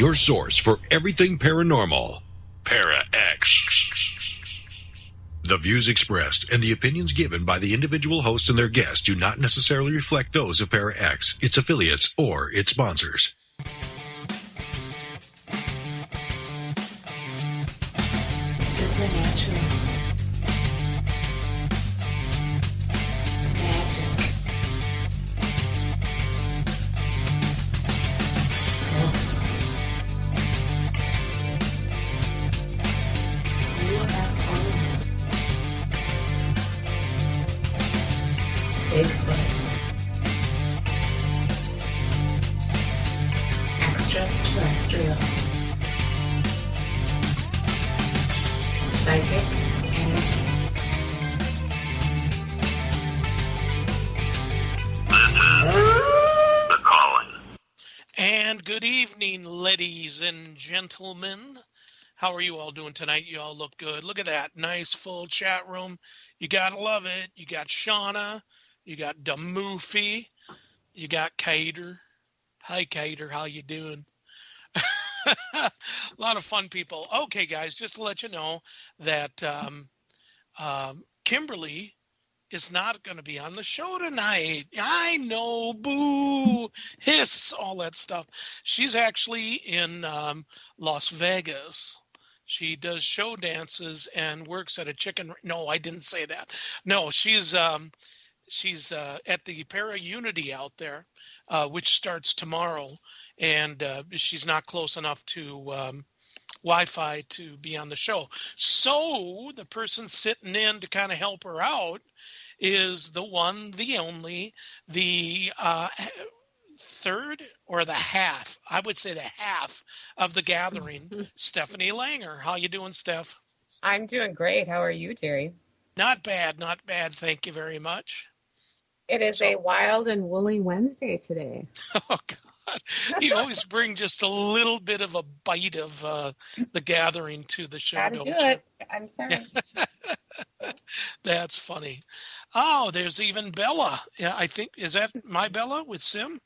your source for everything paranormal. ParaX. The views expressed and the opinions given by the individual host and their guests do not necessarily reflect those of ParaX, its affiliates, or its sponsors. Supernatural. Magic. Ghosts. UFOs. Bigfoot. Extraterrestrial. Psychic energy. The calling. And good evening, ladies and gentlemen. How are you all doing tonight? You all look good. Look at that nice full chat room. You gotta love it. You got Shauna. You got Damufi. You got Cater. Hi, Cater. How you doing? A lot of fun people. Okay, guys, just to let you know that Kimberly is not going to be on the show tonight. I know, boo, hiss, all that stuff. She's actually in Las Vegas. She does show dances and works at a chicken. No, I didn't say that. No, she's at the Para Unity out there, which starts tomorrow. And she's not close enough to Wi-Fi to be on the show. So the person sitting in to kind of help her out is the one, the only, the third or the half, I would say the half of the gathering, Stephanie Langer. How you doing, Steph? I'm doing great. How are you, Jerry? Not bad, not bad. Thank you very much. It is a wild and woolly Wednesday today. Oh, God. You always bring just a little bit of a bite of the gathering to the show, Gotta don't do you? it. I'm sorry. That's funny. Oh, there's even Bella. Yeah, I think, is that my Bella with Sim?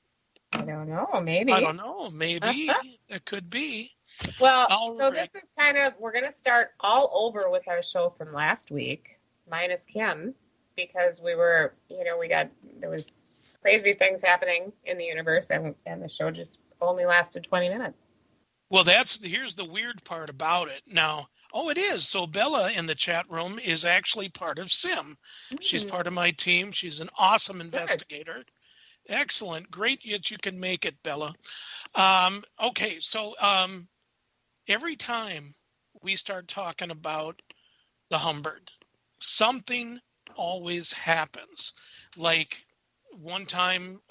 I don't know. Maybe. I don't know. Maybe. It could be. Well, All so right. this is we're going to start all over with our show from last week, minus Kim, because there was crazy things happening in the universe, and the show just only lasted 20 minutes. Well, here's the weird part about it. Now, it is. So Bella in the chat room is actually part of Sim. She's part of my team. She's an awesome investigator. Excellent. Great that you can make it, Bella. Okay, so every time we start talking about the Humbird, something always happens. Like one time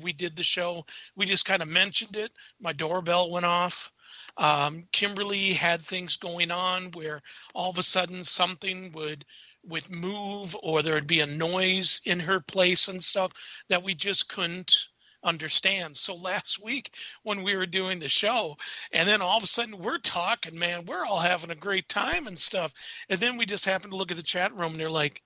we did the show, we just kind of mentioned it. My doorbell went off. Kimberly had things going on where all of a sudden something would move, or there would be a noise in her place and stuff that we just couldn't understand. So last week when we were doing the show, and then all of a sudden we're talking, man, we're all having a great time and stuff. And then we just happened to look at the chat room and they're like,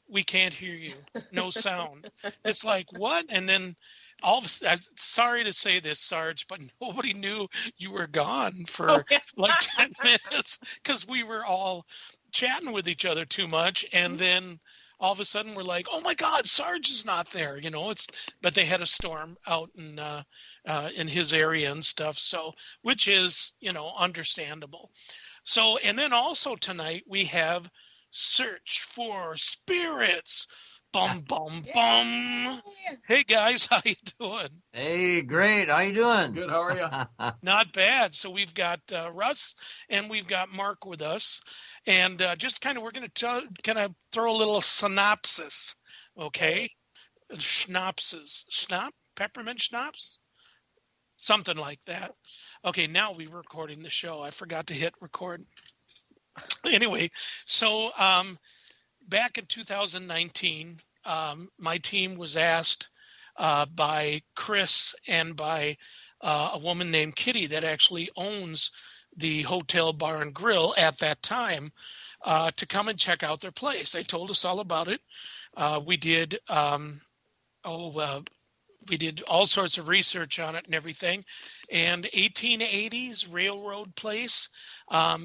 we can't hear you. No sound. It's like, what? And then all of a sudden, sorry to say this, Sarge, but nobody knew you were gone for like 10 minutes because we were all chatting with each other too much. And then all of a sudden we're like, oh my God, Sarge is not there. But they had a storm out in his area and stuff. So, which is, understandable. So, and then also tonight we have Search for Spirits. Bum, bum, bum. Hey, guys, how you doing? Hey, great. How you doing? Good. How are you? Not bad. So we've got Russ and we've got Mark with us. And just kind of, we're going to kind of throw a little synopsis, okay? Schnapses. Peppermint schnapps? Something like that. Okay, now we're recording the show. I forgot to hit record. Anyway, so back in 2019, my team was asked by Chris and by a woman named Kitty that actually owns the Hotel Bar and Grill at that time to come and check out their place. They told us all about it. We did we did all sorts of research on it and everything. And 1880s Railroad Place,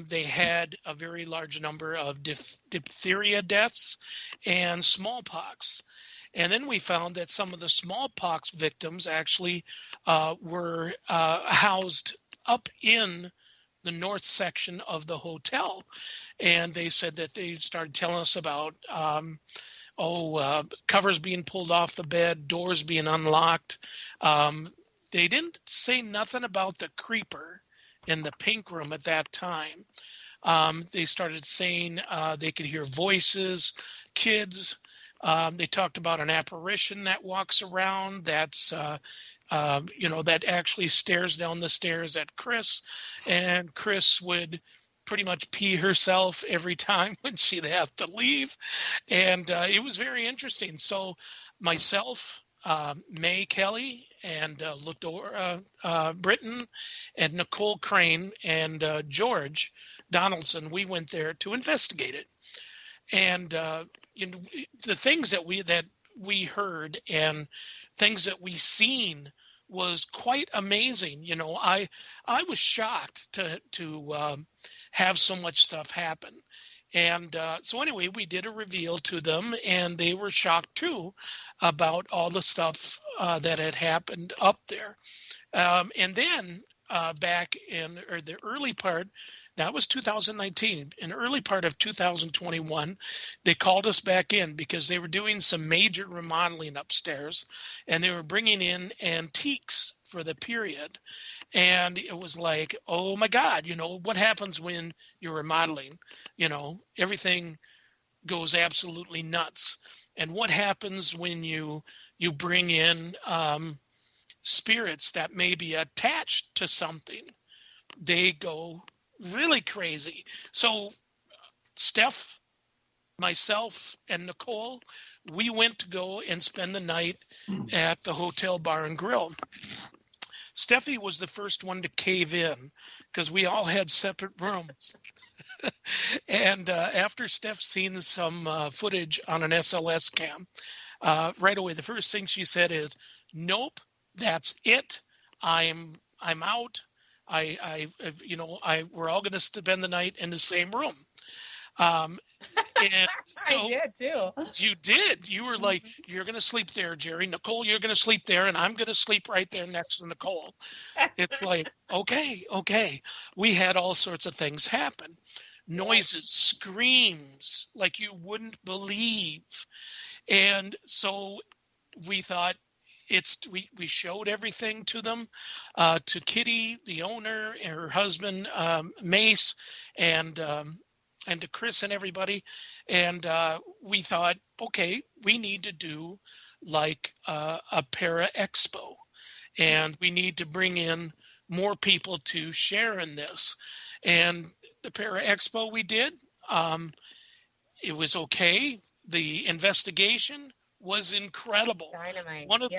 they had a very large number of diphtheria deaths and smallpox. And then we found that some of the smallpox victims actually were housed up in the north section of the hotel. And they said that they started telling us about covers being pulled off the bed, doors being unlocked. They didn't say nothing about the creeper in the pink room at that time. They started saying they could hear voices, kids. They talked about an apparition that walks around that's, that actually stares down the stairs at Chris. And Chris would pretty much pee herself every time when she'd have to leave. And it was very interesting. So myself, May Kelly, and Ladora Britton, and Nicole Crane, and George Donaldson, we went there to investigate it. And the things that we heard and things that we seen was quite amazing. I was shocked to have so much stuff happen. And so anyway, we did a reveal to them, and they were shocked too about all the stuff that had happened up there. And then back in the early part, that was 2019. In the early part of 2021, they called us back in because they were doing some major remodeling upstairs, and they were bringing in antiques for the period. And it was like, oh my God, what happens when you're remodeling? Everything goes absolutely nuts. And what happens when you bring in spirits that may be attached to something? They go really crazy. So Steph, myself, and Nicole, we went to go and spend the night at the Hotel Bar and Grill. Steffi was the first one to cave in because we all had separate rooms. And after Steph seen some footage on an SLS cam, right away, the first thing she said is, "Nope, that's it. I'm out. We're all going to spend the night in the same room." And so I did too. you did. You were like, "You're going to sleep there, Jerry. Nicole, you're going to sleep there, and I'm going to sleep right there next to Nicole." It's like, okay. We had all sorts of things happen. Noises, screams, like you wouldn't believe. And so we thought, we showed everything to them, to Kitty, the owner, and her husband, Mace, and to Chris and everybody. And we thought, okay, we need to do like a ParaExpo, and we need to bring in more people to share in this. And the ParaExpo we did, it was okay. The investigation was incredible. Dynamite. One of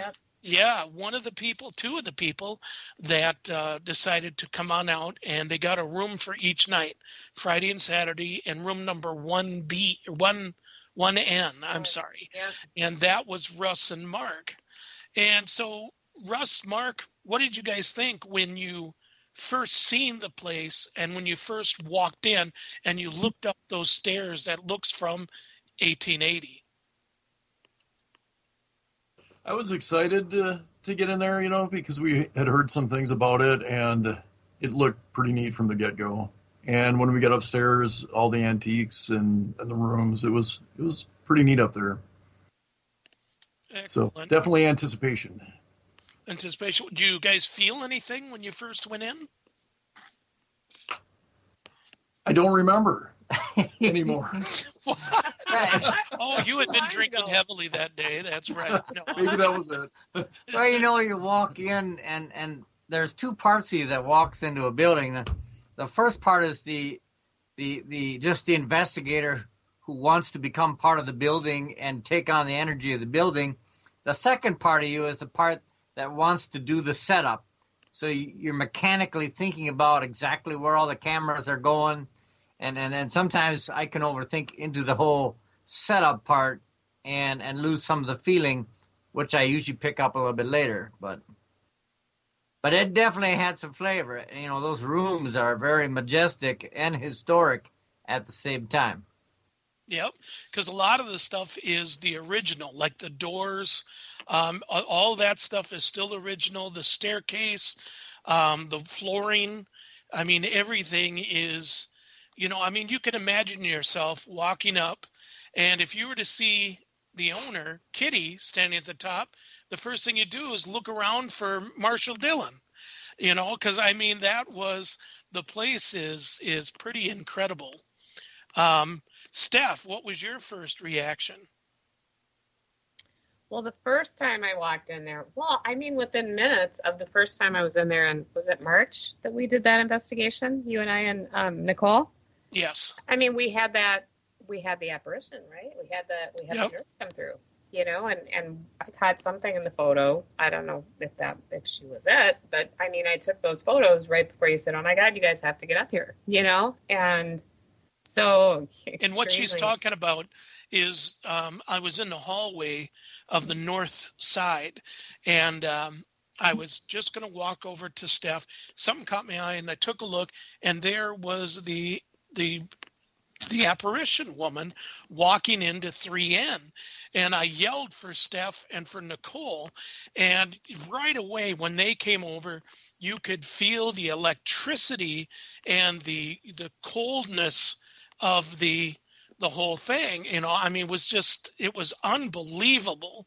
two of the people that decided to come on out, and they got a room for each night, Friday and Saturday, in room number 1B, 1N, I'm sorry. Yeah. And that was Russ and Mark. And so, Russ, Mark, what did you guys think when you first seen the place and when you first walked in and you looked up those stairs that looks from 1880? I was excited to get in there, because we had heard some things about it, and it looked pretty neat from the get-go. And when we got upstairs, all the antiques and the rooms, it was pretty neat up there. Excellent. So definitely anticipation. Anticipation. Do you guys feel anything when you first went in? I don't remember anymore. Oh, you had been drinking heavily that day. That's right. No. Maybe that was it. Well, you walk in, and there's two parts of you that walks into a building. The first part is the investigator who wants to become part of the building and take on the energy of the building. The second part of you is the part that wants to do the setup. So you're mechanically thinking about exactly where all the cameras are going. And sometimes I can overthink into the whole setup part and lose some of the feeling. which I usually pick up a little bit later. But it definitely had some flavor. You know, those rooms are very majestic and historic at the same time. Yep, because a lot of the stuff is the original, like the doors, all that stuff is still original. The staircase, the flooring, I mean, everything is, I mean, you can imagine yourself walking up, and if you were to see the owner, Kitty, standing at the top, the first thing you do is look around for Marshall Dillon, because I mean, the place is pretty incredible. Steph, what was your first reaction? Well, the first time I walked in there, within minutes of the first time I was in there, and was it March that we did that investigation, you and I and Nicole? Yes. I mean, we had the apparition, right? We had the nurse come through, and I caught something in the photo. I don't know if she was it, but I mean, I took those photos right before you said, "Oh my God, you guys have to get up here," and so. And what she's talking about is I was in the hallway of the north side, and I was just going to walk over to Steph. Something caught my eye, and I took a look, and there was the apparition woman walking into 3N, and I yelled for Steph and for Nicole, and right away when they came over, you could feel the electricity and the coldness of the whole thing. I mean, it was unbelievable.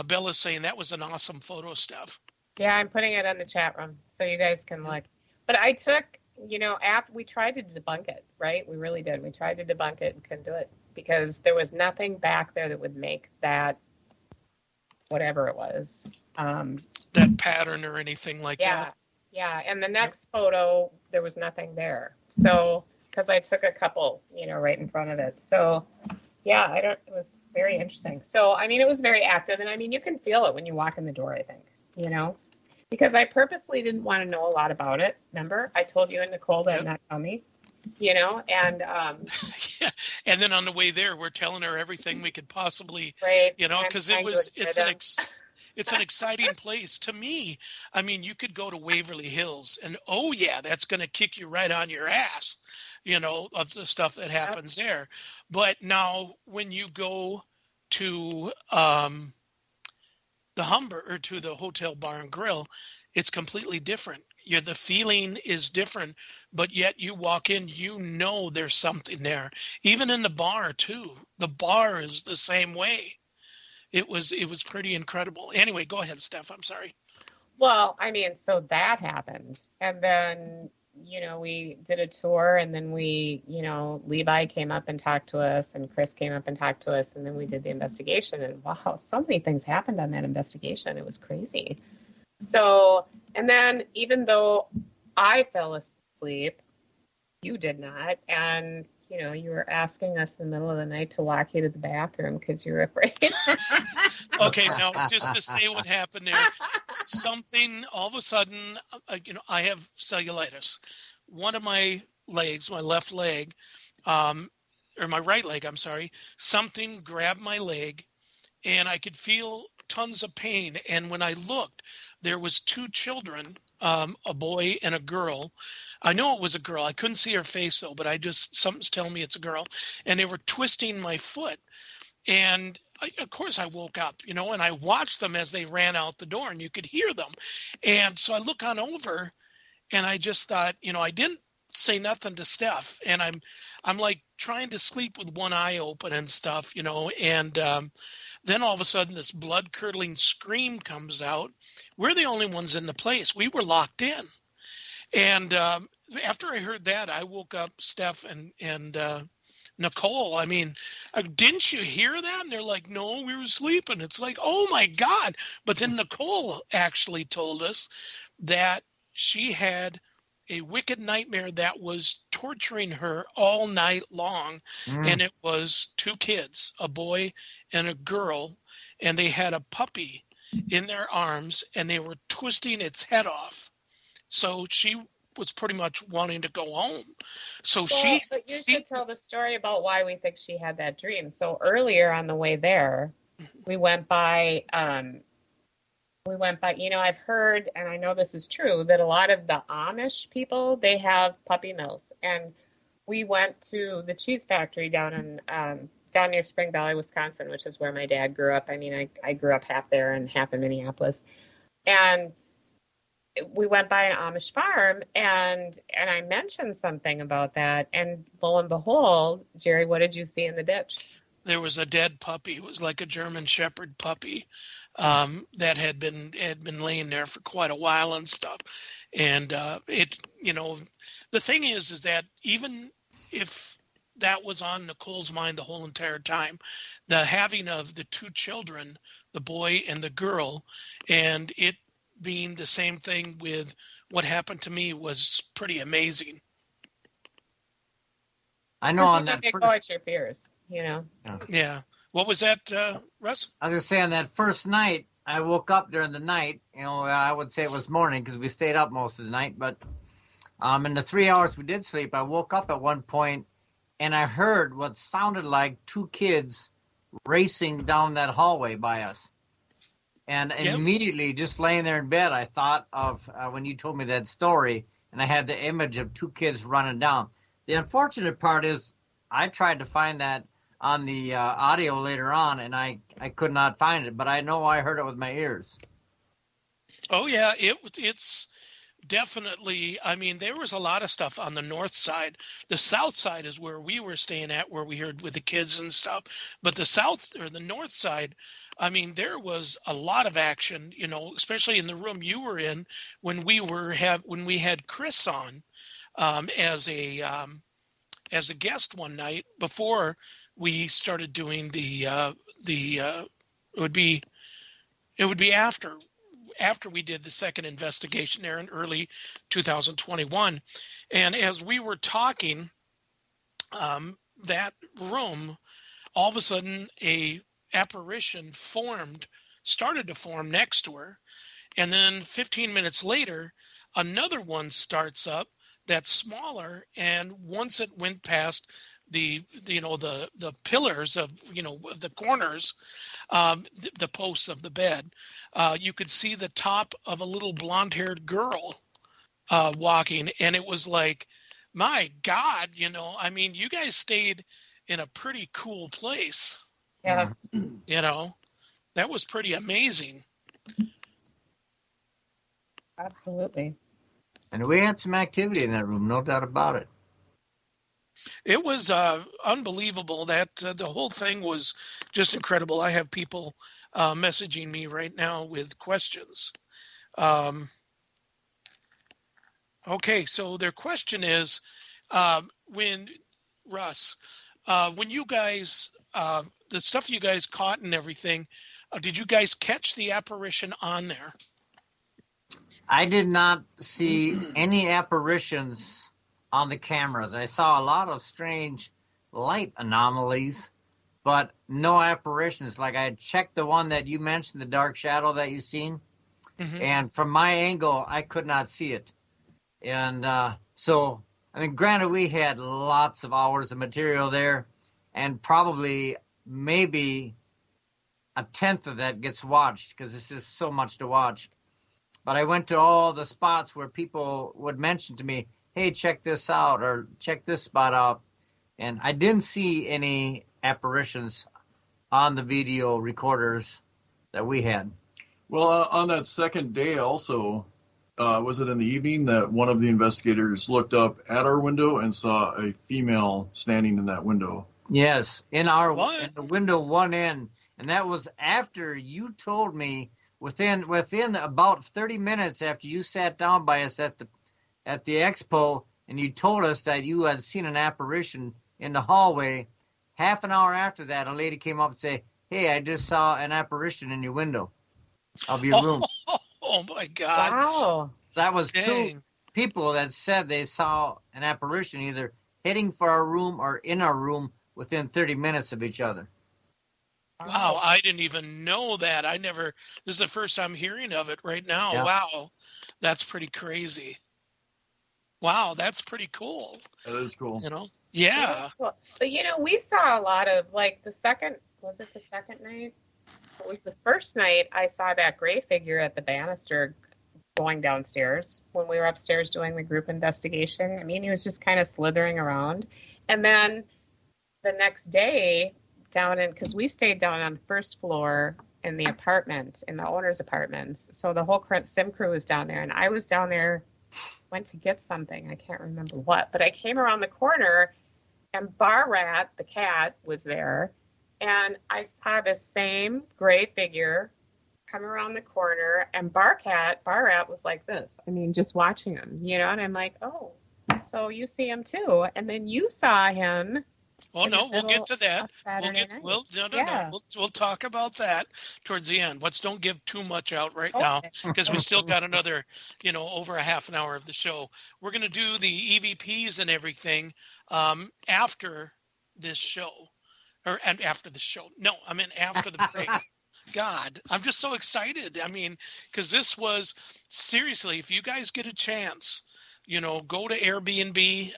Bella's saying that was an awesome photo, Steph. Yeah, I'm putting it in the chat room so you guys can look. But I took, after we tried to debunk it, right? We really did. We tried to debunk it and couldn't do it because there was nothing back there that would make that, whatever it was. That pattern or anything like that. Yeah. And the next photo, there was nothing there. So, because I took a couple, right in front of it. So, yeah, it was very interesting. So, I mean, it was very active. And I mean, you can feel it when you walk in the door, I think, because I purposely didn't want to know a lot about it. Remember, I told you and Nicole to not tell me, and yeah. And then on the way there, we're telling her everything we could possibly, right, because it's an exciting place to me. I mean, you could go to Waverly Hills and, oh yeah, that's going to kick you right on your ass, of the stuff that happens there. But now when you go to the Humbird or to the Hotel Bar and Grill, it's completely different. The feeling is different, but yet you walk in, there's something there. Even in the bar too. The bar is the same way. It was pretty incredible. Anyway, go ahead, Steph. I'm sorry. Well, I mean, so that happened, and then we did a tour, and then Levi came up and talked to us, and Chris came up and talked to us, and then we did the investigation, and wow, so many things happened on that investigation. It was crazy. So, and then even though I fell asleep, you did not, and you were asking us in the middle of the night to walk you to the bathroom because you were afraid. Okay, now just to say what happened there, something all of a sudden, I have cellulitis. One of my legs, my left leg, or my right leg, I'm sorry, something grabbed my leg, and I could feel tons of pain. And when I looked, there was two children, a boy and a girl. I know it was a girl. I couldn't see her face though, but something's telling me it's a girl. And they were twisting my foot. And of course I woke up, and I watched them as they ran out the door, and you could hear them. And so I look on over, and I just thought, I didn't say nothing to Steph, and I'm like trying to sleep with one eye open and stuff, and then all of a sudden this blood curdling scream comes out. We're the only ones in the place. We were locked in. And after I heard that, I woke up Steph and Nicole. I mean, didn't you hear that? And they're like, no, we were sleeping. It's like, oh my God. But then Nicole actually told us that she had a wicked nightmare that was torturing her all night long. And it was two kids, a boy and a girl, and they had a puppy in their arms, and they were twisting its head off. So she was pretty much wanting to go home. So but you should tell the story about why we think she had that dream. So earlier on the way there, we went by, I've heard, and I know this is true, that a lot of the Amish people, they have puppy mills. And we went to the cheese factory down near Spring Valley, Wisconsin, which is where my dad grew up. I mean, I grew up half there and half in Minneapolis. And we went by an Amish farm, and I mentioned something about that. And lo and behold, Jerry, what did you see in the ditch? There was a dead puppy. It was like a German Shepherd puppy that had been laying there for quite a while and stuff. And the thing is that even if that was on Nicole's mind the whole entire time, the having of the two children, the boy and the girl, and it being the same thing with what happened to me was pretty amazing. I know on that They first. go at your fears, you know. Yeah. What was that, Russ? I was just saying that first night, I woke up during the night. I would say it was morning because we stayed up most of the night. But in the 3 hours we did sleep, I woke up at one point and I heard what sounded like two kids racing down that hallway by us. And immediately, just laying there in bed, I thought of when you told me that story, and I had the image of two kids running down. The unfortunate part is I tried to find that on the audio later on, and I could not find it, but I know I heard it with my ears. Oh, yeah, it's definitely, I mean, there was a lot of stuff on the north side. The south side is where we were staying at, where we heard with the kids and stuff. But the north side, I mean, there was a lot of action, especially in the room you were in when we had Chris on as a guest one night before we started doing it would be after we did the second investigation there in early 2021. And as we were talking, that room, all of a sudden a apparition started to form next to her. And then 15 minutes later, another one starts up that's smaller. And once it went past the pillars of the corners, the posts of the bed, you could see the top of a little blonde-haired girl walking, and it was like, my God, I mean, you guys stayed in a pretty cool place. Yeah. That was pretty amazing. Absolutely. And we had some activity in that room, no doubt about it. It was unbelievable. That the whole thing was just incredible. I have people messaging me right now with questions. Okay, so their question is, when you guys, the stuff you guys caught and everything, did you guys catch the apparition on there? I did not see any apparitions on the cameras. I saw a lot of strange light anomalies, but no apparitions. Like I checked the one that you mentioned, the dark shadow that you seen, and from my angle, I could not see it. And so, I mean, granted, we had lots of hours of material there, and probably maybe a tenth of that gets watched because this is so much to watch. But I went to all the spots where people would mention to me, hey, check this out or check this spot out. And I didn't see any apparitions on the video recorders that we had. Well, on that second day also, was it in the evening that one of the investigators looked up at our window and saw a female standing in that window? Yes, in the window one end. And that was after you told me within about 30 minutes after you sat down by us at the expo and you told us that you had seen an apparition in the hallway. Half an hour after that, a lady came up and said, hey, I just saw an apparition in your window of your room. Oh my God. Wow. That was Dang. two people that said they saw an apparition either heading for our room or in our room within 30 minutes of each other. Wow, I didn't even know that. This is the first I'm hearing of it right now. Yeah. Wow, that's pretty crazy. Wow, that's pretty cool. That is cool. Yeah. But we saw a lot of was it the second night? it was the first night I saw that gray figure at the banister going downstairs when we were upstairs doing the group investigation. I mean, he was just kind of slithering around. And then the next day, because we stayed down on the first floor in the apartment, in the owner's apartments. So the whole sim crew was down there, and I was down there, went to get something. I can't remember what, but I came around the corner, and Bar Rat, the cat, was there. And I saw the same gray figure come around the corner, and Bar Rat was like this. I mean, just watching him, and I'm like, oh, so you see him too. And then you saw him. Oh no, we'll get to that. Yeah. We'll talk about that towards the end. Don't give too much out right now, because we still got another, over a half an hour of the show. We're going to do the EVPs and everything after this show, and after the show. No, I mean after the break. God, I'm just so excited. I mean, because this was seriously, if you guys get a chance, go to Airbnb,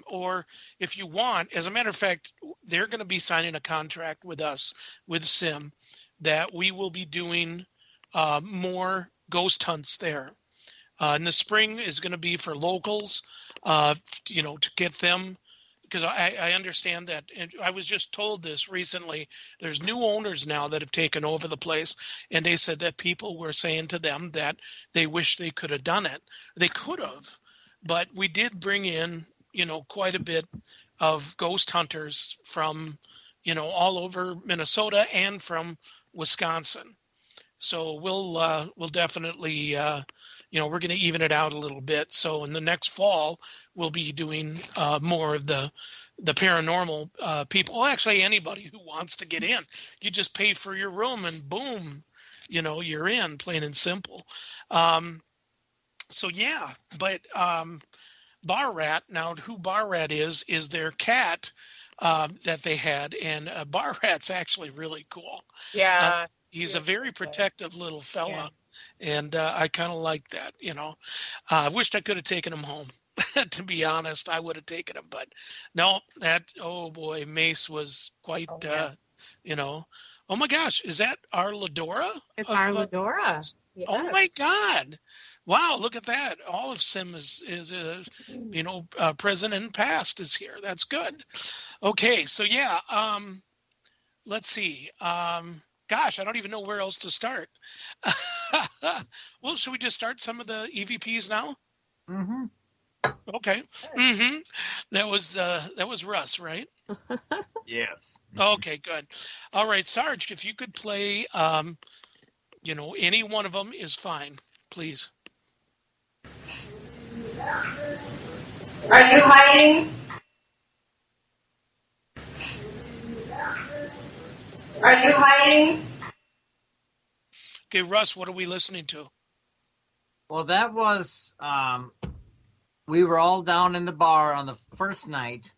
or if you want, as a matter of fact, they're going to be signing a contract with us, with Sim, that we will be doing more ghost hunts there. In the spring is going to be for locals, to get them, because I understand that, and I was just told this recently, there's new owners now that have taken over the place, and they said that people were saying to them that they wish they could have done it. They could have. But we did bring in, quite a bit of ghost hunters from, all over Minnesota and from Wisconsin. So we'll definitely, we're going to even it out a little bit. So in the next fall, we'll be doing more of the paranormal people. Well, actually, anybody who wants to get in, you just pay for your room and boom, you're in, plain and simple. So yeah, but Bar Rat, now who Bar Rat is their cat that they had, and Bar Rat's actually really cool. Yeah. He's a very protective little fella, and I kind of like that, I wished I could have taken him home. To be honest, I would have taken him, but no, oh boy, Mace was quite, oh my gosh, is that our Ladora? It's our Ladora. Yes. Oh my God. Wow, look at that. All of Sim is present and past is here. That's good. Okay, so yeah, let's see. Gosh, I don't even know where else to start. Well, should we just start some of the EVPs now? Mm-hmm. Okay. Mm-hmm. That was Russ, right? Yes. Okay, good. All right, Sarge, if you could play, any one of them is fine, please. Are you hiding? Are you hiding? Okay, Russ, what are we listening to? Well, that was, we were all down in the bar on the first night,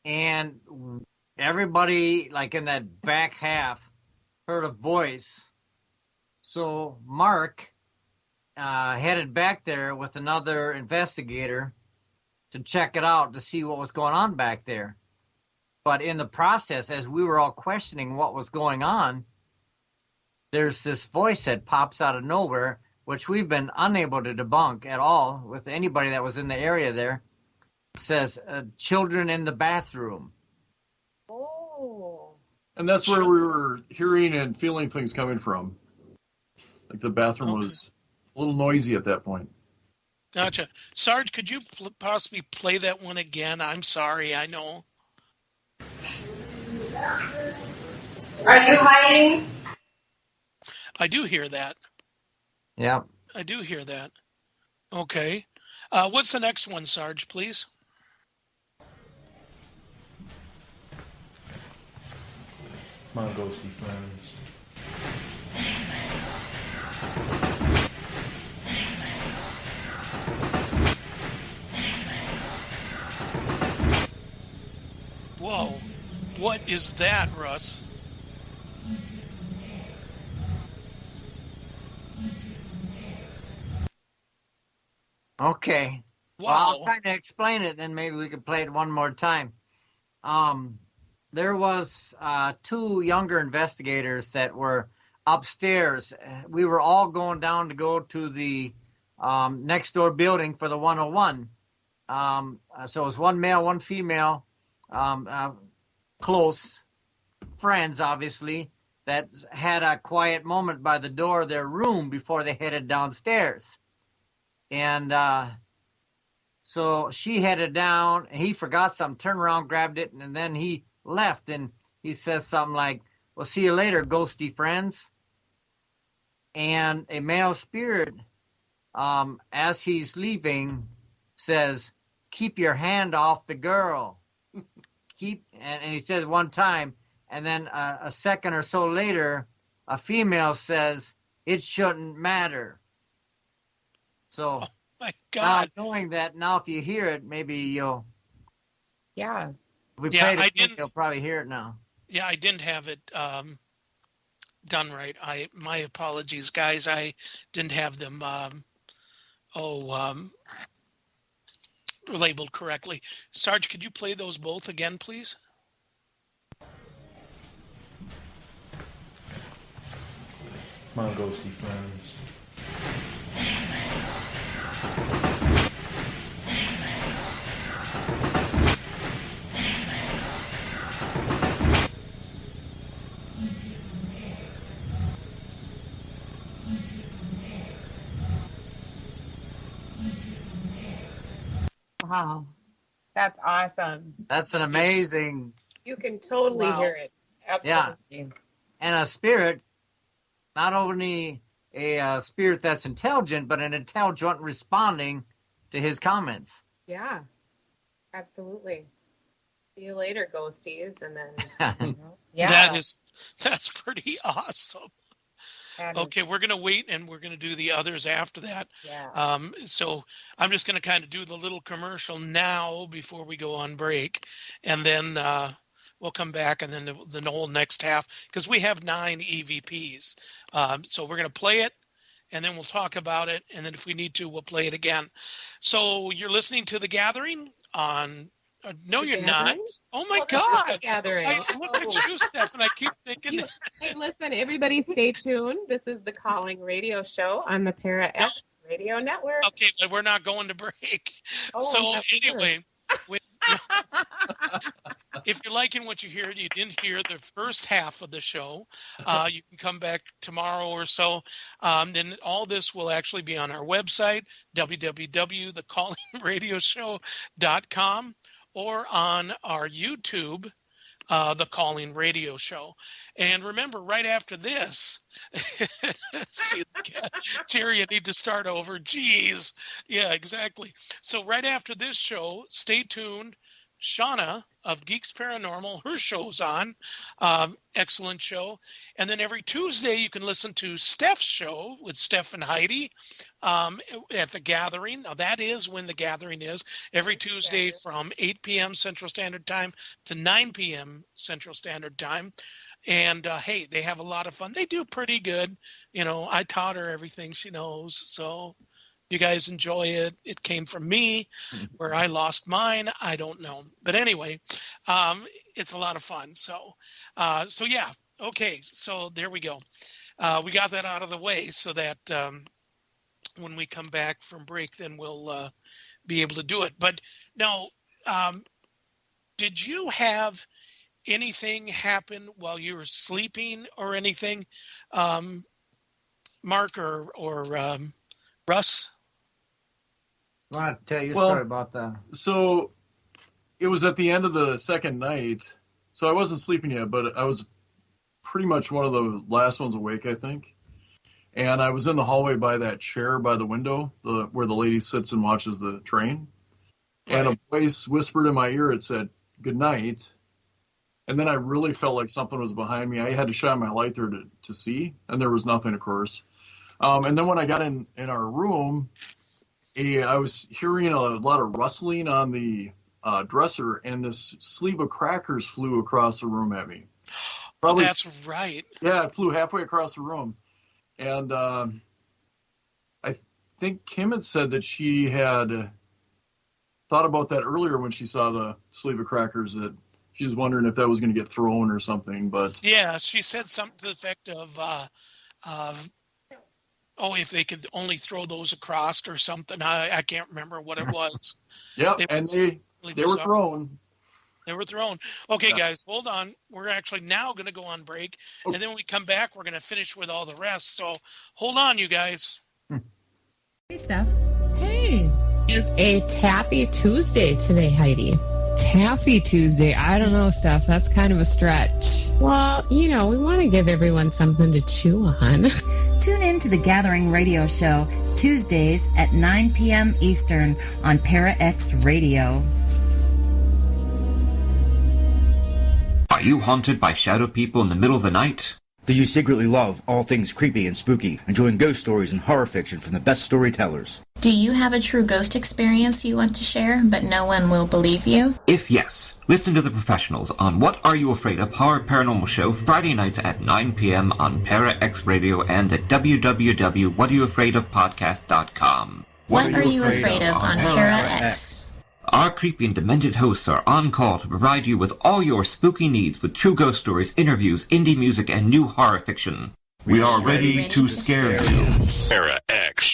and everybody, like in that back half, heard a voice. So Mark headed back there with another investigator to check it out to see what was going on back there. But in the process, as we were all questioning what was going on, there's this voice that pops out of nowhere, which we've been unable to debunk at all with anybody that was in the area there. It says, children in the bathroom. Oh. And that's where we were hearing and feeling things coming from. Like the bathroom was a little noisy at that point. Gotcha. Sarge, could you possibly play that one again? I'm sorry, I know. Are you hiding? I do hear that. Yeah. I do hear that. Okay. What's the next one, Sarge, please? My ghostly friends. Whoa. What is that, Russ? Okay. Wow. Well, I'll kind of explain it, then maybe we could play it one more time. there was 2 younger investigators that were upstairs. We were all going down to go to the next door building for the 101. So it was 1 male, 1 female, close friends, obviously, that had a quiet moment by the door of their room before they headed downstairs. And so she headed down, and he forgot something, turned around, grabbed it, and then he left. And he says something like, "Well, see you later, ghosty friends." And a male spirit, as he's leaving, says, "Keep your hand off the girl." And he says one time, and then a second or so later, a female says, "It shouldn't matter." So, My God. knowing that, now if you hear it, maybe you'll. Yeah. If we Yeah, play I it, didn't- you'll probably hear it now. Yeah, I didn't have it done right. My apologies, guys. I didn't have them labeled correctly. Sarge, could you play those both again, please? My ghosty friends. Wow. That's awesome. That's an amazing. You can totally Wow. hear it. Absolutely. And a spirit, not only a spirit that's intelligent, but an intelligent responding to his comments. Yeah. Absolutely. See you later, ghosties. And then, yeah. That's pretty awesome. that is- Okay, we're going to wait and we're going to do the others after that. Yeah. So I'm just going to kind of do the little commercial now before we go on break, and then we'll come back and then the whole next half, because we have 9 EVPs. So we're going to play it, and then we'll talk about it, and then if we need to, we'll play it again. So you're listening to The Gathering on. No, The you're not. Gathering? Oh my Oh, this is God! The Gathering. I look at you, Steph, and I keep thinking. Hey, listen, everybody stay tuned. This is the Calling Radio Show on the ParaX Radio Network. Okay, but we're not going to break. Oh, So I'm not sure. anyway, if you're liking what you hear, you didn't hear the first half of the show, you can come back tomorrow or so. Then all this will actually be on our website, www.thecallingradioshow.com, or on our YouTube, The Calling Radio Show. And remember, right after this, see, Terry, you need to start over. Jeez. Yeah, exactly. So right after this show, stay tuned. Shauna of Geeks Paranormal, her show's on. Excellent show. And then every Tuesday, you can listen to Steph's show with Steph and Heidi at The Gathering. Now, that is when The Gathering is. Every Tuesday from 8 p.m. Central Standard Time to 9 p.m. Central Standard Time. And, hey, they have a lot of fun. They do pretty good. You know, I taught her everything she knows, so you guys enjoy it. It came from me. Where I lost mine, I don't know. But anyway, it's a lot of fun. So yeah. Okay. So there we go. We got that out of the way so that when we come back from break, then we'll be able to do it. But now, did you have anything happen while you were sleeping or anything, Mark or Russ? I want to tell you a Well- story about that. So it was at the end of the second night. So I wasn't sleeping yet, but I was pretty much one of the last ones awake, I think. And I was in the hallway by that chair by the window, where the lady sits and watches the train. And a voice whispered in my ear. It said, "Good night." And then I really felt like something was behind me. I had to shine my light there to see, and there was nothing, of course. And then when I got in our room, I was hearing a lot of rustling on the dresser, and this sleeve of crackers flew across the room at me. Probably, That's right. yeah, it flew halfway across the room. And I think Kim had said that she had thought about that earlier when she saw the sleeve of crackers, that she was wondering if that was going to get thrown or something. But Yeah, she said something to the effect of, if they could only throw those across or something. I can't remember what it was. yep, It and was they really were bizarre. thrown. They were thrown. Okay, Yeah. guys, hold on. We're actually now going to go on break, and then when we come back, we're going to finish with all the rest. So hold on, you guys. Hey, Steph. Hey, it's a Taffy Tuesday today, Heidi. Taffy Tuesday. I don't know, Steph. That's kind of a stretch. Well, we want to give everyone something to chew on. Tune in to the Gathering Radio Show Tuesdays at 9 p.m. Eastern on ParaX Radio. Are you haunted by shadow people in the middle of the night? Do you secretly love all things creepy and spooky, enjoying ghost stories and horror fiction from the best storytellers? Do you have a true ghost experience you want to share, but no one will believe you? If yes, listen to the professionals on What Are You Afraid Of? Horror Paranormal Show Friday nights at 9 p.m. on ParaX Radio and at www.whatareyouafraidofpodcast.com. What Are You Afraid Of on ParaX? Our creepy and demented hosts are on call to provide you with all your spooky needs with true ghost stories, interviews, indie music, and new horror fiction. We are ready to scare you. ParaX.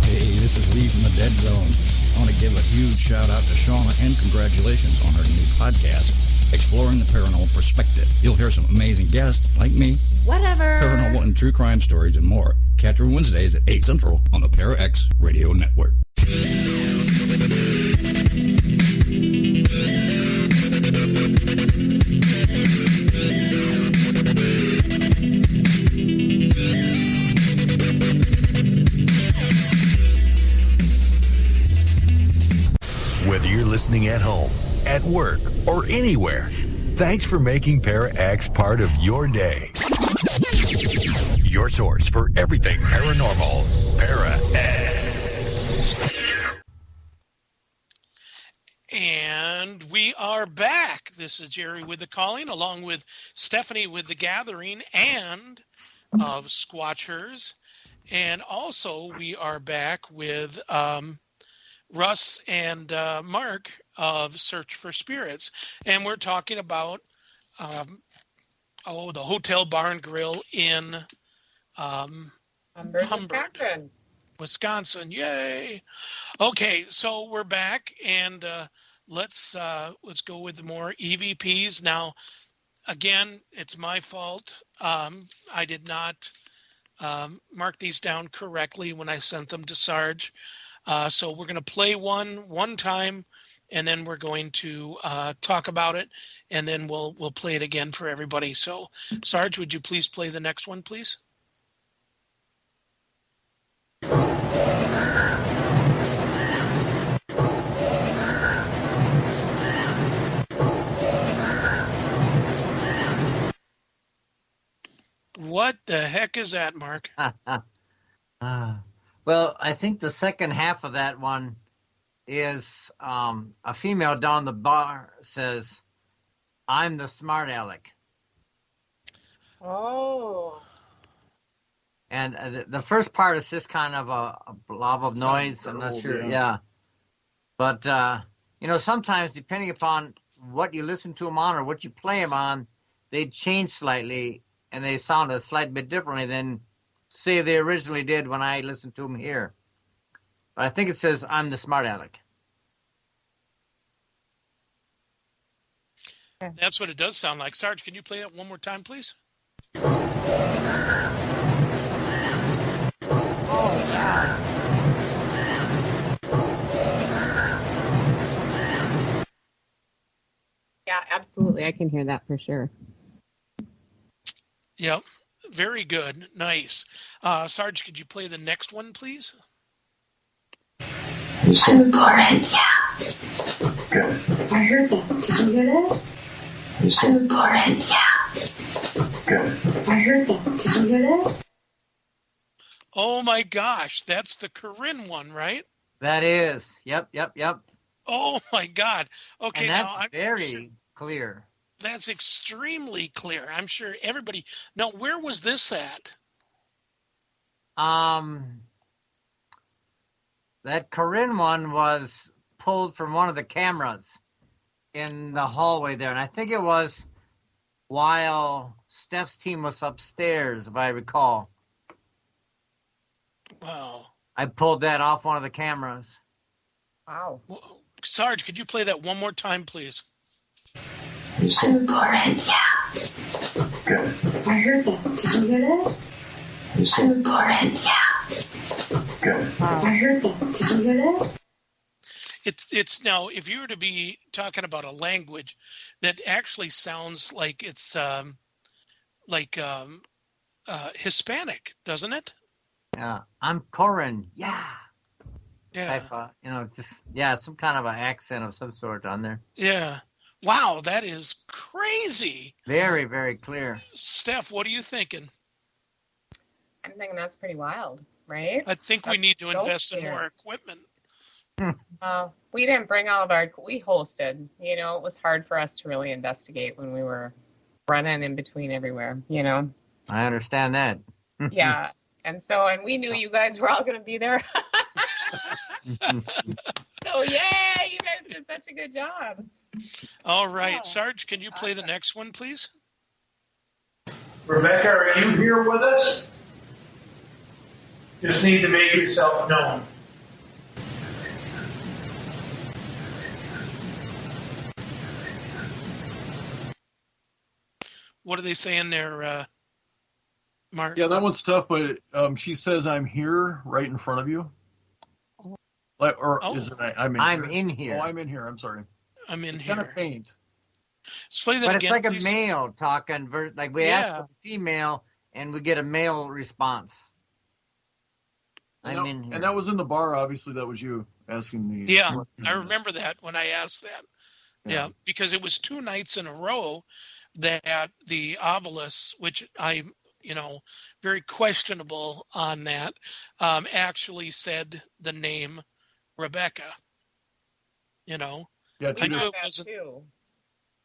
Hey, this is Lee from the Dead Zone. I want to give a huge shout out to Shauna and congratulations on her new podcast, Exploring the Paranormal Perspective. You'll hear some amazing guests like me, Whatever. paranormal and true crime stories, and more. Catch her Wednesdays at 8 Central on the ParaX Radio Network. Whether you're listening at home, at work, or anywhere, thanks for making ParaX part of your day. Your source for everything paranormal. ParaX. And we are back. This is Jerry with the Calling, along with Stephanie with the Gathering and of Squatchers. And also we are back with Russ and Mark of Search for Spirits. And we're talking about the Hotel Bar and Grill in Humbird, Wisconsin. Yay. Okay, so we're back, and let's go with the more EVPs. Now, again, it's my fault. I did not mark these down correctly when I sent them to Sarge. So we're going to play one time, and then we're going to talk about it, and then we'll play it again for everybody. So, Sarge, would you please play the next one, please? What the heck is that, Mark? Well, I think the second half of that one is a female down the bar says, "I'm the smart aleck." Oh. And the first part is just kind of a blob of noise. I'm not sure. Yeah. But, sometimes depending upon what you listen to them on or what you play them on, they change slightly and they sound a slight bit differently than, say, they originally did when I listened to them here. But I think it says, "I'm the smart aleck." That's what it does sound like. Sarge, can you play it one more time, please? Oh, yeah. Yeah, absolutely. I can hear that for sure. Yep. Very good. Nice. Sarge, could you play the next one, please? I'm important, yeah. Good. I heard that. Did you hear that? I'm important, yeah. Good. I heard that. Did you hear that? Oh my gosh, that's the Corinne one, right? That is. Yep. Oh my God. Okay, and that's now very clear. That's extremely clear. I'm sure everybody. Now, where was this at? That Corinne one was pulled from one of the cameras in the hallway there, and I think it was while Steph's team was upstairs, if I recall. Wow. I pulled that off one of the cameras. Wow. Sarge, could you play that one more time, please? I'm important, yeah. Good. I heard that. Did you hear that? I'm important, yeah. Good. I heard that. Did you hear that? It's now, if you were to be talking about a language that actually sounds like it's Hispanic, doesn't it? Yeah, I'm Corin. Yeah. Yeah. Type, some kind of an accent of some sort on there. Yeah. Wow, that is crazy. Very, very clear. Steph, what are you thinking? I'm thinking that's pretty wild, right? I think we need to invest in more equipment. We didn't bring all of our, we hosted, it was hard for us to really investigate when we were running in between everywhere, I understand that. Yeah. And we knew you guys were all going to be there. So, yay, you guys did such a good job. All right. Sarge, can you play the next one, please? Rebecca, are you here with us? Just need to make yourself known. What are they saying there, Mark? Yeah, that one's tough, but she says, I'm here right in front of you. Is it I'm in here? Oh, I'm in here. I'm sorry. I'm in it's here. Kind of faint. Let's play that but again, it's like please. A male talking, like we ask for the female and we get a male response. I'm in here. And that was in the bar, obviously. That was you asking me. Yeah, I remember that when I asked that. Yeah, because it was 2 nights in a row that the Ovilus, which I, very questionable on that, actually said the name Rebecca. Yeah, I knew it wasn't. Too.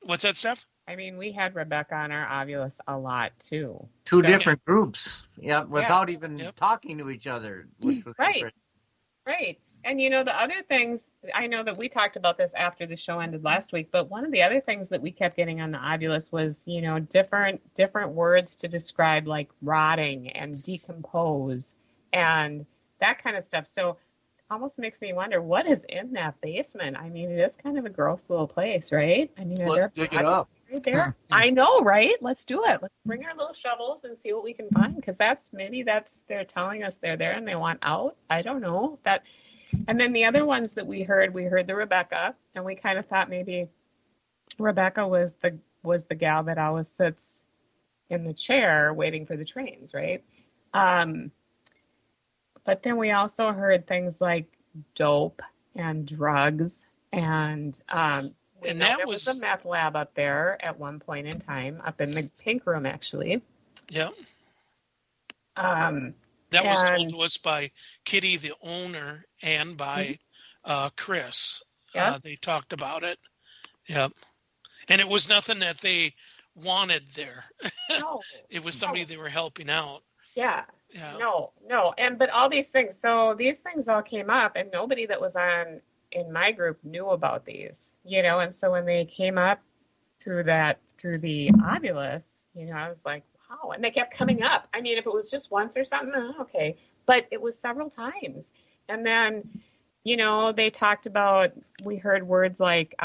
What's that, Steph? I mean, we had Rebecca on our Ovilus a lot too. Two different groups, without even talking to each other. Which was right. And the other things, I know that we talked about this after the show ended last week, but one of the other things that we kept getting on the Ovilus was, different words to describe like rotting and decompose and that kind of stuff. So almost makes me wonder what is in that basement. I mean, it is kind of a gross little place, right? I mean, let's dig it up. Right there. I know, right? Let's do it. Let's bring our little shovels and see what we can find, because they're telling us they're there and they want out. I don't know that. And then the other ones that we heard the Rebecca, and we kind of thought maybe Rebecca was the gal that always sits in the chair waiting for the trains, right? But then we also heard things like dope and drugs, and there was a meth lab up there at one point in time, up in the pink room, actually. Yeah. That was told to us by Kitty, the owner, and by Chris. Yep. They talked about it. Yep. And it was nothing that they wanted there. No. It was somebody they were helping out. Yeah. Yeah. No. But all these things, so these things all came up, and nobody that was in my group knew about these, and so when they came up through the Ovilus, I was like, wow, and they kept coming up. I mean, if it was just once or something, okay, but it was several times. And then, they talked about, we heard words like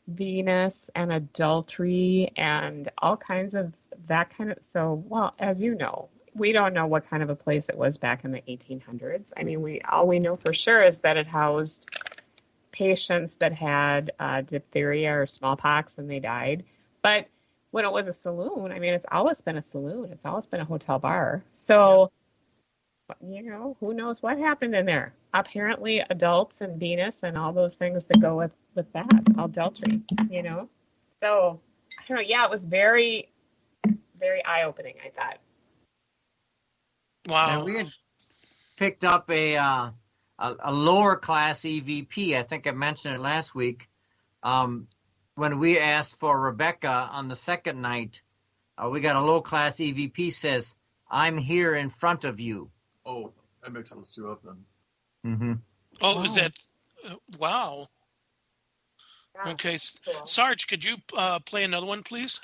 Venus and adultery and all kinds of that kind of, so, well, as you know, we don't know what kind of a place it was back in the 1800s. I mean, all we know for sure is that it housed patients that had diphtheria or smallpox and they died. But when it was a saloon, I mean, it's always been a saloon. It's always been a hotel bar. So, who knows what happened in there? Apparently adults and Venus and all those things that go with that, adultery, So, I don't know. Yeah, it was very, very eye-opening, I thought. Wow. And we had picked up a lower class EVP. I think I mentioned it last week. When we asked for Rebecca on the second night, we got a low class EVP says, I'm here in front of you. Oh, I mixed those two up then. Mm-hmm. Oh, is that? Wow. Yeah, Okay, cool. Sarge, could you play another one, please?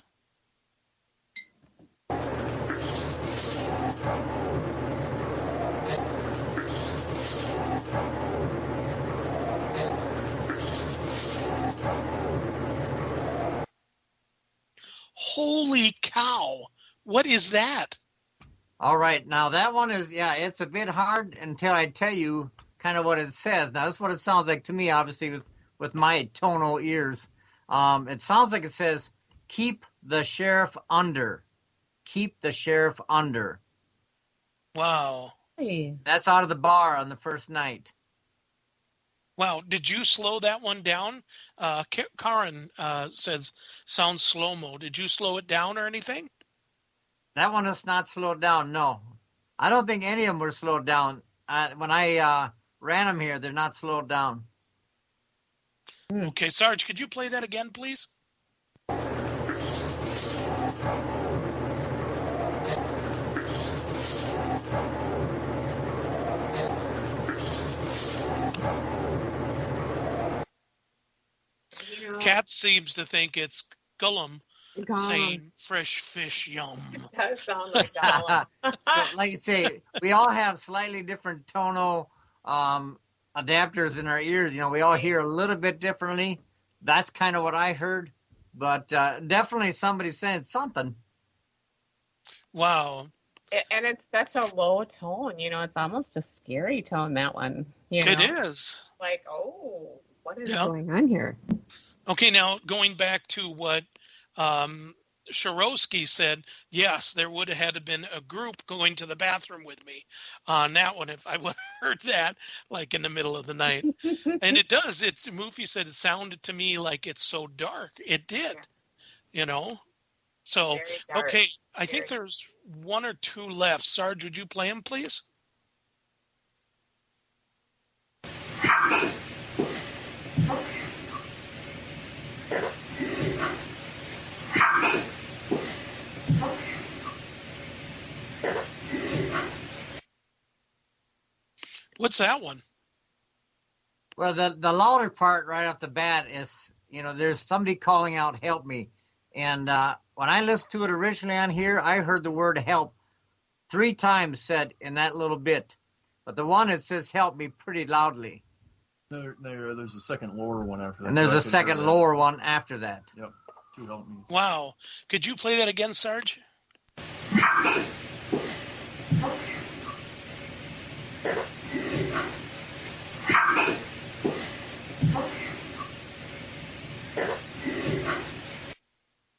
Holy cow! What is that? All right, now that one is, it's a bit hard until I tell you kind of what it says. Now, this is what it sounds like to me, obviously, with my tonal ears. It sounds like it says, keep the sheriff under. Keep the sheriff under. Wow. Hey. That's out of the bar on the first night. Wow. Did you slow that one down? Karen says, sounds slow-mo. Did you slow it down or anything? That one is not slowed down, no. I don't think any of them were slowed down. When I ran them here, they're not slowed down. Okay, Sarge, could you play that again, please? Kat seems to think it's Gollum saying fresh fish yum. It does sound like Gollum. So, like you say, we all have slightly different tonal adapters in our ears. We all hear a little bit differently. That's kind of what I heard. But definitely somebody saying something. Wow. And it's such a low tone. It's almost a scary tone, that one. It is. Like, oh, what is going on here? Okay, now going back to what Shirosky said, yes, there would have had to been a group going to the bathroom with me on that one if I would have heard that like in the middle of the night. And it does. Moofy said it sounded to me like it's so dark. It did, So, okay, I think there's one or two left. Sarge, would you play them, please? What's that one? Well, the louder part right off the bat is, there's somebody calling out, help me. And when I listened to it originally on here, I heard the word help 3 times said in that little bit. But the one that says help me pretty loudly. There's a second lower one after that. And there's a second lower one after that. Yep. 2 help me. Wow. Could you play that again, Sarge?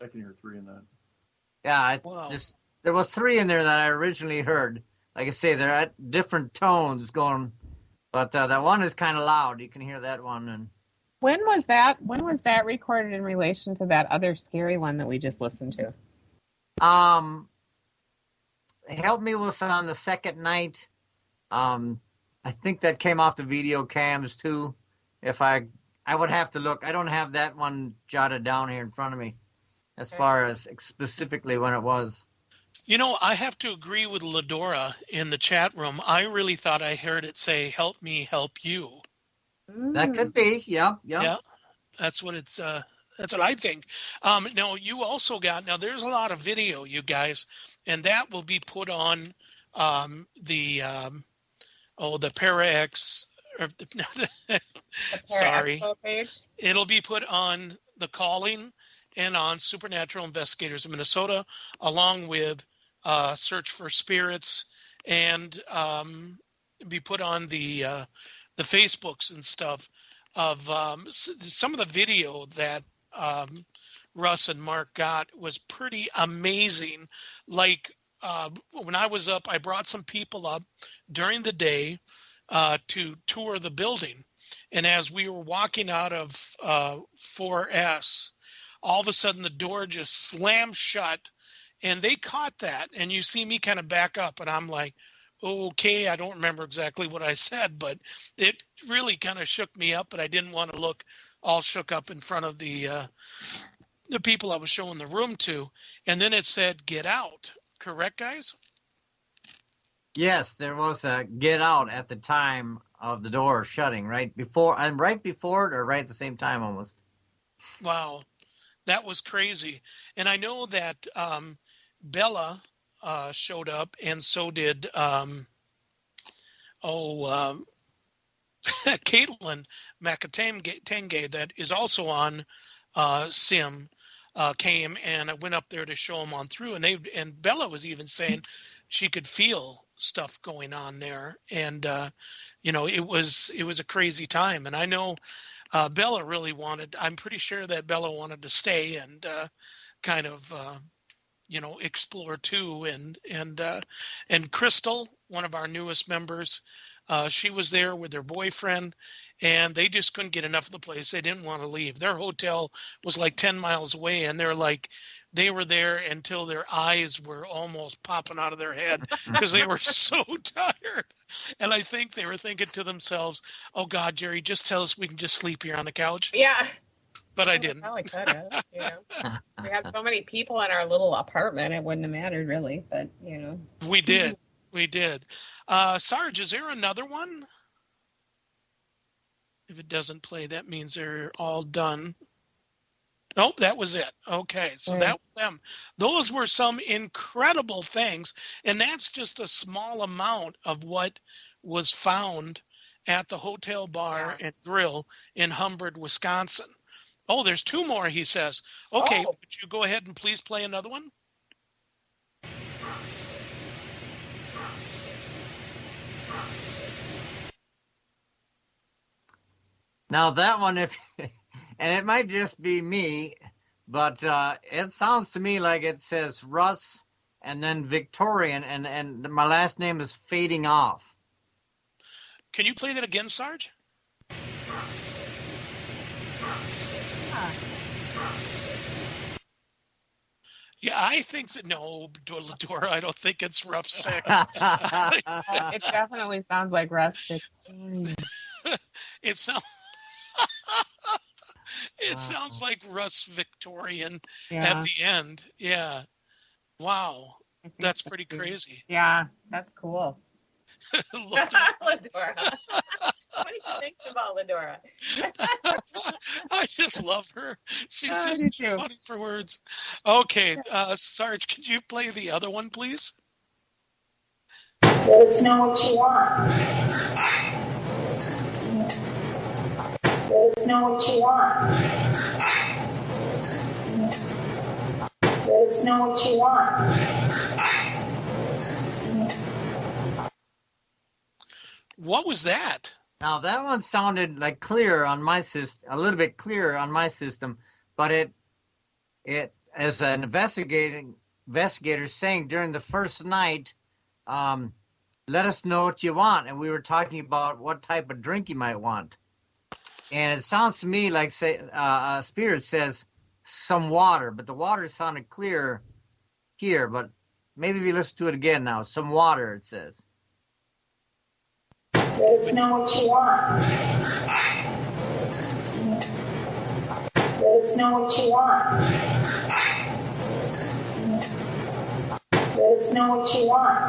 I can hear 3 in that. Yeah, there was 3 in there that I originally heard. Like I say, they're at different tones going, but that one is kind of loud. You can hear that one. And when was that recorded in relation to that other scary one that we just listened to? Help Me was on the second night. I think that came off the video cams too. If I would have to look. I don't have that one jotted down here in front of me as far as specifically when it was. I have to agree with Ladora in the chat room. I really thought I heard it say, help me, help you. That could be. Yeah. That's what it's, that's what I think. Now you also now there's a lot of video, you guys, and that will be put on, the ParaEx, sorry. Page. It'll be put on The Calling and on Supernatural Investigators of Minnesota, along with Search for Spirits, and be put on the Facebooks and stuff of some of the video that Russ and Mark got was pretty amazing. Like when I was up, I brought some people up during the day to tour the building. And as we were walking out of 4S, all of a sudden the door just slammed shut, and they caught that. And you see me kind of back up, and I'm like, okay, I don't remember exactly what I said, but it really kind of shook me up, but I didn't want to look all shook up in front of the people I was showing the room to. And then it said, get out. Correct, guys? Yes, there was a get out at the time of the door shutting, right before it or right at the same time almost. Wow, that was crazy. And I know that Bella showed up, and so did Caitlin Makatenge, that is also on Sim, came, and I went up there to show them on through, and Bella was even saying she could feel stuff going on there, and it was a crazy time. And I know Bella really wanted. I'm pretty sure that Bella wanted to stay and kind of explore too, and Crystal, one of our newest members. She was there with their boyfriend, and they just couldn't get enough of the place. They didn't want to leave. Their hotel was like 10 miles away, and they were there until their eyes were almost popping out of their head because they were so tired. And I think they were thinking to themselves, "Oh God, Jerry, just tell us we can just sleep here on the couch." Yeah. But I didn't. Probably could have. We had so many people in our little apartment, it wouldn't have mattered really. But we did. Sarge, is there another one? If it doesn't play, that means they're all done. Nope, that was it. Okay, so that was them. Those were some incredible things, and that's just a small amount of what was found at the hotel bar and grill in Humbird, Wisconsin. Oh, there's two more, he says. Okay, would you go ahead and please play another one? Now that one, and it might just be me, but it sounds to me like it says Russ and then Victorian, and my last name is fading off. Can you play that again, Sarge? Yeah, I think that no, Ladora, I don't think it's Rough Six. It definitely sounds like Rough Six. It sounds. It sounds like Russ Victorian at the end. Yeah. Wow. That's pretty crazy. Yeah, that's cool. Ladora. What do you think about Ladora? I just love her. She's just too funny for words. Okay, Sarge, could you play the other one, please? Let us know what you want. Let us know what you want. Let us know what you want. What was that? Now that one sounded like clear on my system, a little bit clearer on my system, but it as an investigator saying during the first night, let us know what you want, and we were talking about what type of drink you might want, and it sounds to me like Spirit says some water, but the water sounded clear here, but maybe if you listen to it again now, some water it says. Let us know what you want. Let us know what you want. Let us know what you want.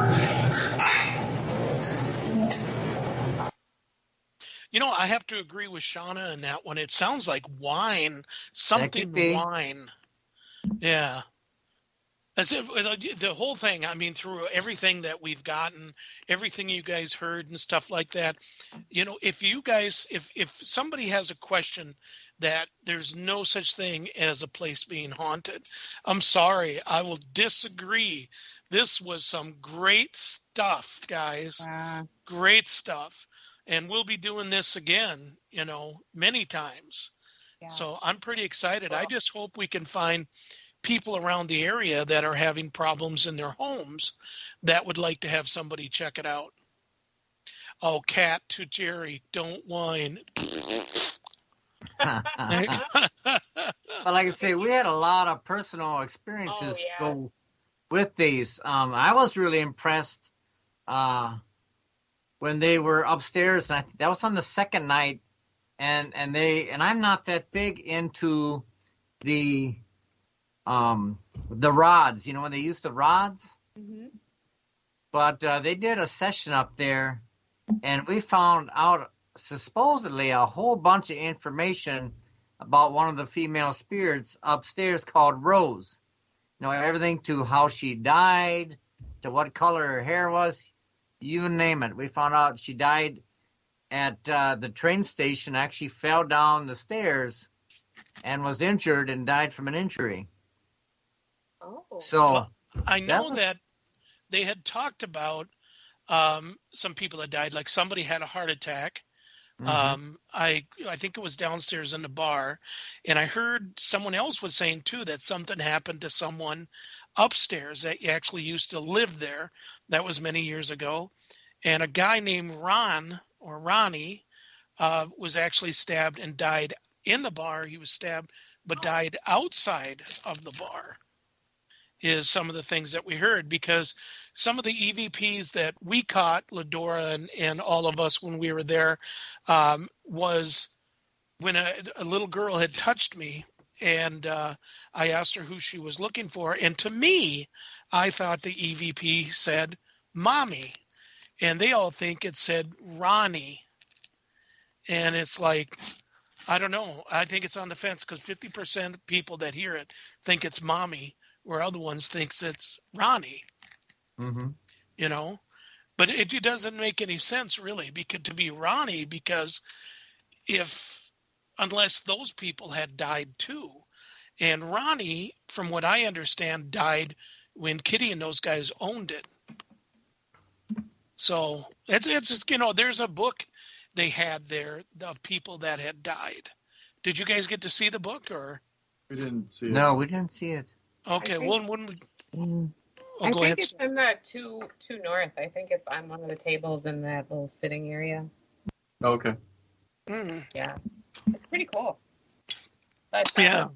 I have to agree with Shauna in that one. It sounds like wine, something wine. Yeah. That's it. The whole thing, I mean, through everything that we've gotten, everything you guys heard and stuff like that, if you guys, if somebody has a question that there's no such thing as a place being haunted, I'm sorry, I will disagree. This was some great stuff, guys. Wow. Great stuff. And we'll be doing this again, many times. Yeah. So I'm pretty excited. I just hope we can find people around the area that are having problems in their homes that would like to have somebody check it out. Oh, Cat to Jerry, don't whine. But like I say, we had a lot of personal experiences go with these. I was really impressed when they were upstairs, and that was on the second night, and I'm not that big into the rods, when they use the rods. Mm-hmm. But they did a session up there, and we found out supposedly a whole bunch of information about one of the female spirits upstairs called Rose. You know, everything to how she died, to what color her hair was, you name it. We found out she died at the train station, actually fell down the stairs and was injured and died from an injury. Oh. So well, I know that they had talked about some people that died, like somebody had a heart attack. I think it was downstairs in the bar, and I heard someone else was saying too that something happened to someone upstairs that actually used to live there. That was many years ago, and a guy named Ron or Ronnie was actually stabbed and died in the bar. He was stabbed but died outside of the bar. Is some of the things that we heard, because some of the EVPs that we caught, Ladora and all of us when we were there, was when a little girl had touched me, and I asked her who she was looking for, and to me, I thought the EVP said Mommy, and they all think it said Ronnie, and it's like, I don't know. I think it's on the fence, because 50% of people that hear it think it's Mommy, where other ones thinks it's Ronnie. You know, but it doesn't make any sense really, because to be Ronnie, because unless those people had died too, and Ronnie, from what I understand, died when Kitty and those guys owned it. So it's just, you know, there's a book they had there of people that had died. Did you guys get to see the book, or? We didn't see it. No, we didn't see it. Okay, well, when we... I think it's in the two north. I think it's on one of the tables in that little sitting area. Okay. Yeah, it's pretty cool. But yeah,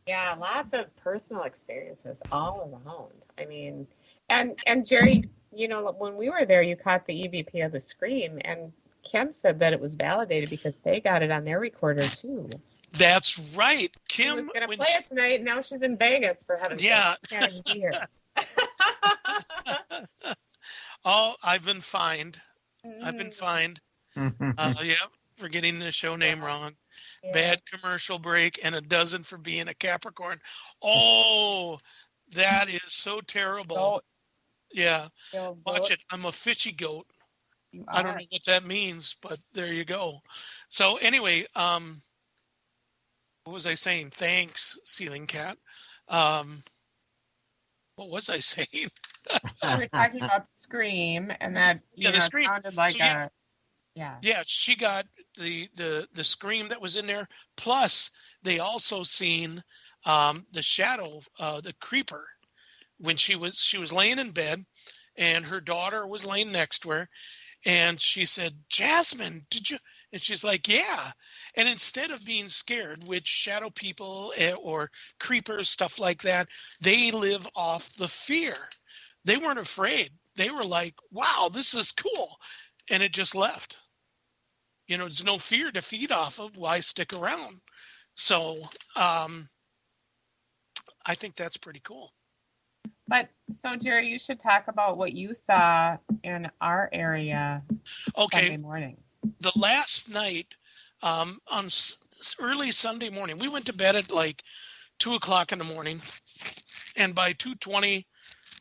yeah, lots of personal experiences all around. I mean, and Jerry, you know, when we were there, you caught the EVP of the scream, and Kim said that it was validated because they got it on their recorder too. That's right. Kim was going to play it tonight, and now she's in Vegas, for heaven's sake. She can't even be here. Oh, I've been fined. Yeah, for getting the show name wrong. Yeah. Bad commercial break, and a dozen for being a Capricorn. Oh, that is so terrible. Goat. Yeah. Goat. Watch it. I'm a fishy goat. I don't know what that means, but there you go. So anyway, what was I saying? Thanks, Ceiling Cat. What was I saying? We were talking about Scream, and that the Scream sounded like so, yeah, she got the Scream that was in there. Plus, they also seen the shadow, the creeper, when she was laying in bed, and her daughter was laying next to her, and she said, "Jasmine, did you?" And she's like, yeah. And instead of being scared, which shadow people or creepers, stuff like that, they live off the fear. They weren't afraid. They were like, wow, this is cool. And it just left. You know, there's no fear to feed off of. Why stick around? So I think that's pretty cool. But so, Jerry, you should talk about what you saw in our area Sunday morning. The last night, on early Sunday morning, we went to bed at like 2:00 in the morning, and by 2:20,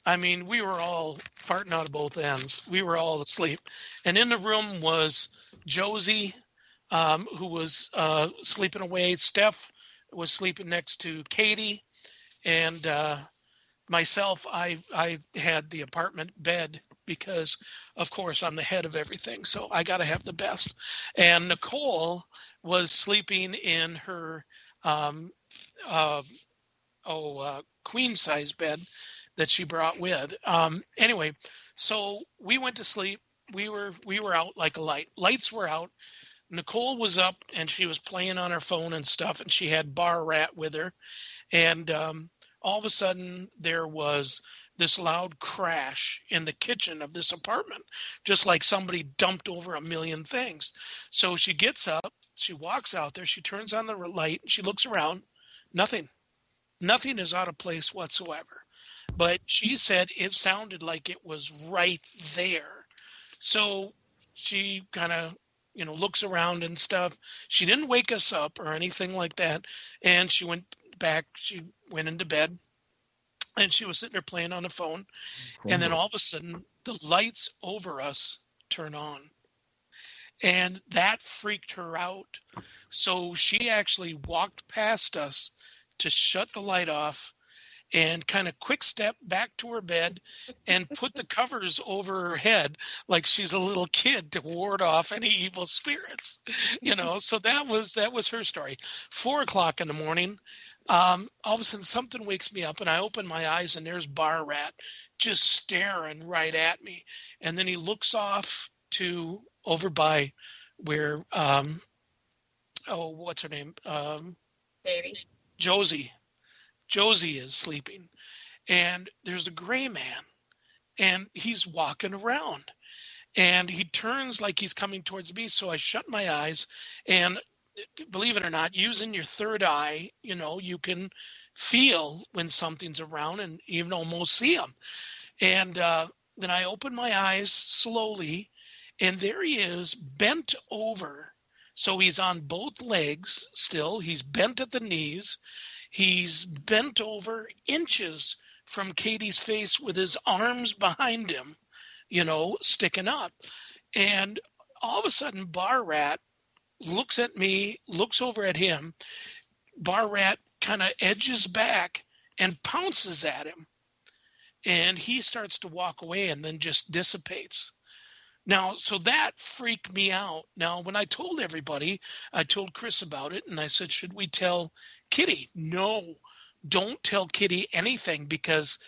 I mean, we were all farting out of both ends. We were all asleep, and in the room was Josie, who was sleeping away. Steph was sleeping next to Katie, and myself. I had the apartment bed, because, of course, I'm the head of everything, so I got to have the best. And Nicole was sleeping in her queen-size bed that she brought with. Anyway, so we went to sleep. We were out like a light. Lights were out. Nicole was up, and she was playing on her phone and stuff, and she had Bar Rat with her. And all of a sudden, there was this loud crash in the kitchen of this apartment, just like somebody dumped over a million things. So she gets up, she walks out there, she turns on the light, she looks around. Nothing is out of place whatsoever. but she said it sounded like it was right there. So she kind of, looks around and stuff. She didn't wake us up or anything like that. And she went into bed, and she was sitting there playing on the phone. And then all of a sudden, the lights over us turn on. And that freaked her out. So she actually walked past us to shut the light off and kind of quick step back to her bed and put the covers over her head like she's a little kid to ward off any evil spirits, So that was her story. 4:00 in the morning, all of a sudden something wakes me up, and I open my eyes, and there's Bar Rat just staring right at me. And then he looks off to over by where, what's her name? Katie. Josie is sleeping, and there's a gray man, and he's walking around, and he turns like he's coming towards me. So I shut my eyes, and believe it or not, using your third eye, you can feel when something's around and even almost see them. And then I open my eyes slowly, and there he is, bent over. So he's on both legs still. He's bent at the knees. He's bent over inches from Katie's face with his arms behind him, sticking up. And all of a sudden, Bar Rat looks at me, looks over at him. Bar Rat kind of edges back and pounces at him. And he starts to walk away and then just dissipates. Now, so that freaked me out. Now, when I told everybody, I told Chris about it, and I said, should we tell Kitty? No, don't tell Kitty anything, because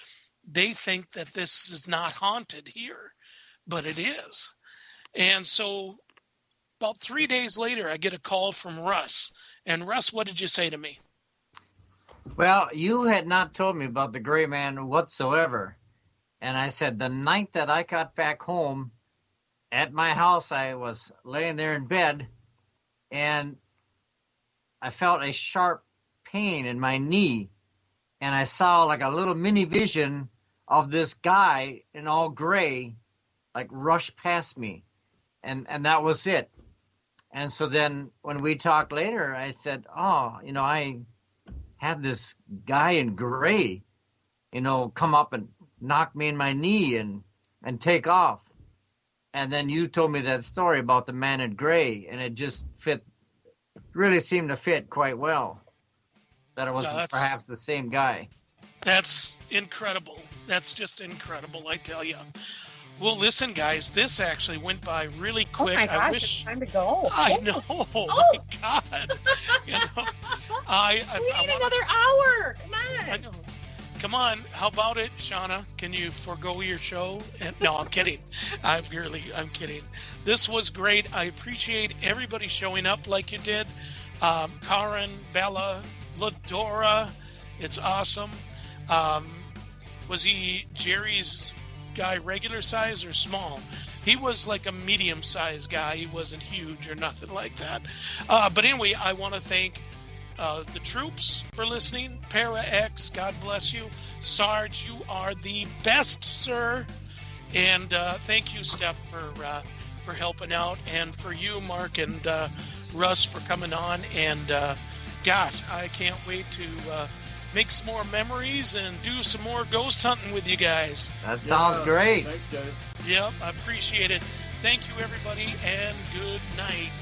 they think that this is not haunted here, but it is. And so about 3 days later, I get a call from Russ. And Russ, what did you say to me? Well, you had not told me about the gray man whatsoever. And I said, the night that I got back home, at my house, I was laying there in bed, and I felt a sharp pain in my knee, and I saw like a little mini vision of this guy in all gray, like rush past me, and that was it. And so then when we talked later, I said, I had this guy in gray, come up and knock me in my knee and take off. And then you told me that story about the man in gray, and it just really seemed to fit quite well, that it was perhaps the same guy. That's incredible. That's just incredible, I tell you. Well, listen, guys, this actually went by really quick. Oh my gosh, it's time to go. I know. Oh my God. We need another hour. Come on. I know. Come on, how about it, Shauna? Can you forego your show? No, I'm kidding. I'm kidding. This was great. I appreciate everybody showing up like you did. Karen, Bella, Ladora, it's awesome. Was he Jerry's guy regular size or small? He was like a medium-sized guy. He wasn't huge or nothing like that. But anyway, I want to thank the troops for listening. ParaX, God bless you. Sarge, you are the best, sir. And thank you, Steph, for helping out, and for you, Mark and Russ, for coming on. And gosh, I can't wait to make some more memories and do some more ghost hunting with you guys. That sounds great. Thanks, guys. Yep, I appreciate it. Thank you, everybody, and good night.